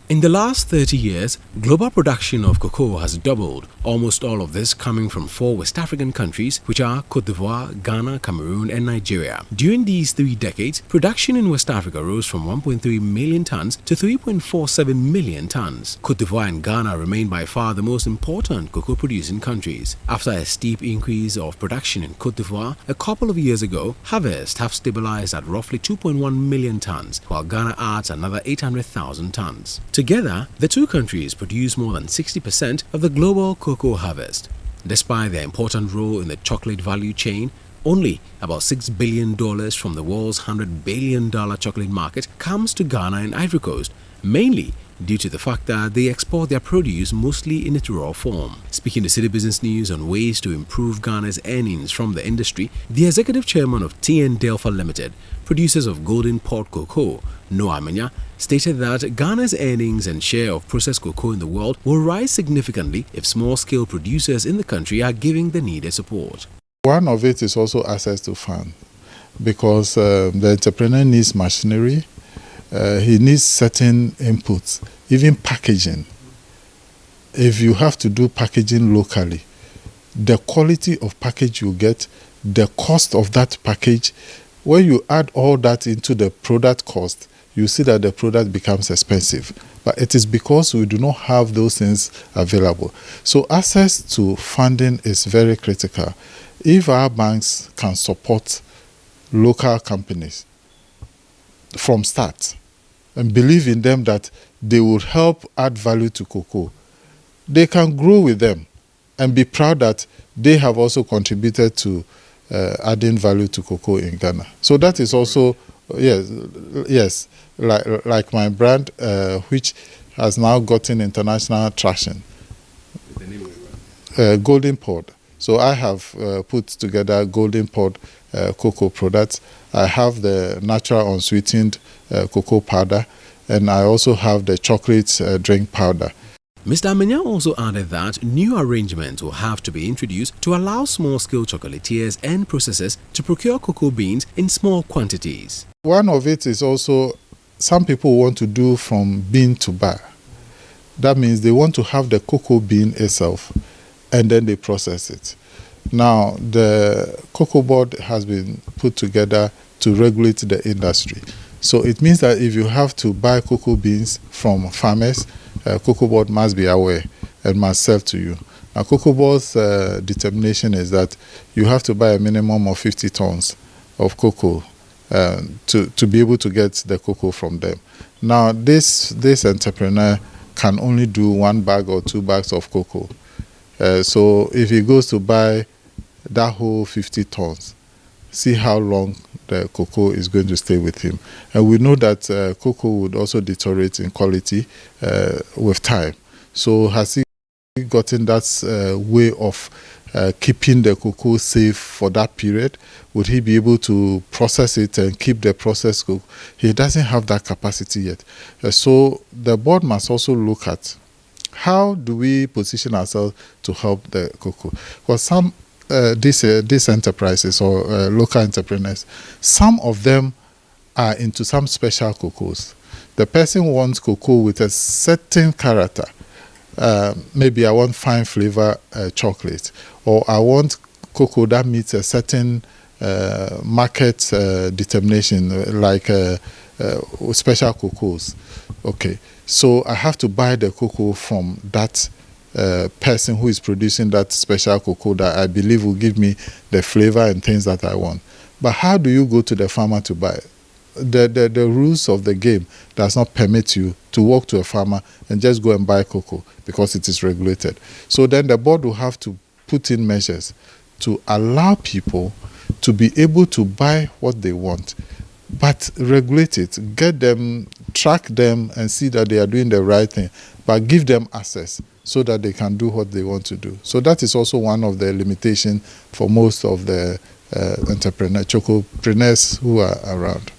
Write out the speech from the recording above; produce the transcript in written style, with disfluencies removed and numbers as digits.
In the last 30 years, global production of cocoa has doubled, almost all of this coming from 4 West African countries, which are Cote d'Ivoire, Ghana, Cameroon, and Nigeria. During these 3 decades, production in West Africa rose from 1.3 million tons to 3.47 million tons. Cote d'Ivoire and Ghana remain by far the most important cocoa-producing countries. After a steep increase of production in Cote d'Ivoire a couple of years ago, harvests have stabilized at roughly 2.1 million tons, while Ghana adds another 800,000 tons. Together, the 2 countries produce more than 60% of the global cocoa harvest. Despite their important role in the chocolate value chain, only about $6 billion from the world's $100 billion chocolate market comes to Ghana and Ivory Coast, mainly due to the fact that they export their produce mostly in its raw form. Speaking to Citi Business News on ways to improve Ghana's earnings from the industry, the executive chairman of TN Delfa Limited, producers of Golden Pod Cocoa, Noah Amenya, stated that Ghana's earnings and share of processed cocoa in the world will rise significantly if small-scale producers in the country are giving the needed support. One of it is also access to funds, because the entrepreneur needs machinery, he needs certain inputs, even packaging. If you have to do packaging locally, the quality of package you get, the cost of that package, when you add all that into the product cost, you see that the product becomes expensive. But it is because we do not have those things available. So access to funding is very critical. If our banks can support local companies from start and believe in them that they will help add value to cocoa, they can grow with them and be proud that they have also contributed to adding value to cocoa in Ghana. So that is also, yes, like my brand, which has now gotten international traction. The name of the brand? Golden Pod. So I have put together Golden Pod cocoa products. I have the natural unsweetened cocoa powder, and I also have the chocolate drink powder. Mr. Amenya also added that new arrangements will have to be introduced to allow small-scale chocolatiers and processors to procure cocoa beans in small quantities. One of it is also some people want to do from bean to bar. That means they want to have the cocoa bean itself and then they process it. Now, the Cocoa Board has been put together to regulate the industry. So it means that if you have to buy cocoa beans from farmers, Cocoa Board must be aware and must sell to you. Now, Cocoa Board's determination is that you have to buy a minimum of 50 tons of cocoa to be able to get the cocoa from them. Now, this entrepreneur can only do 1 bag or 2 bags of cocoa. So if he goes to buy that whole 50 tons, see how long the cocoa is going to stay with him. And we know that cocoa would also deteriorate in quality with time. So has he gotten that way of keeping the cocoa safe for that period? Would he be able to process it and keep the processed cocoa? He doesn't have that capacity yet. So the board must also look at how do we position ourselves to help the cocoa? Because some these enterprises or local entrepreneurs, some of them are into some special cocoas. The person wants cocoa with a certain character. Maybe I want fine flavor chocolate, or I want cocoa that meets a certain market determination, like special cocoas. Okay, so I have to buy the cocoa from that person who is producing that special cocoa that I believe will give me the flavor and things that I want. But how do you go to the farmer to buy? The rules of the game does not permit you to walk to a farmer and just go and buy cocoa because it is regulated. So then the board will have to put in measures to allow people to be able to buy what they want, but regulate it, get them, track them and see that they are doing the right thing, but give them access so that they can do what they want to do. So that is also one of the limitations for most of the chocopreneurs who are around.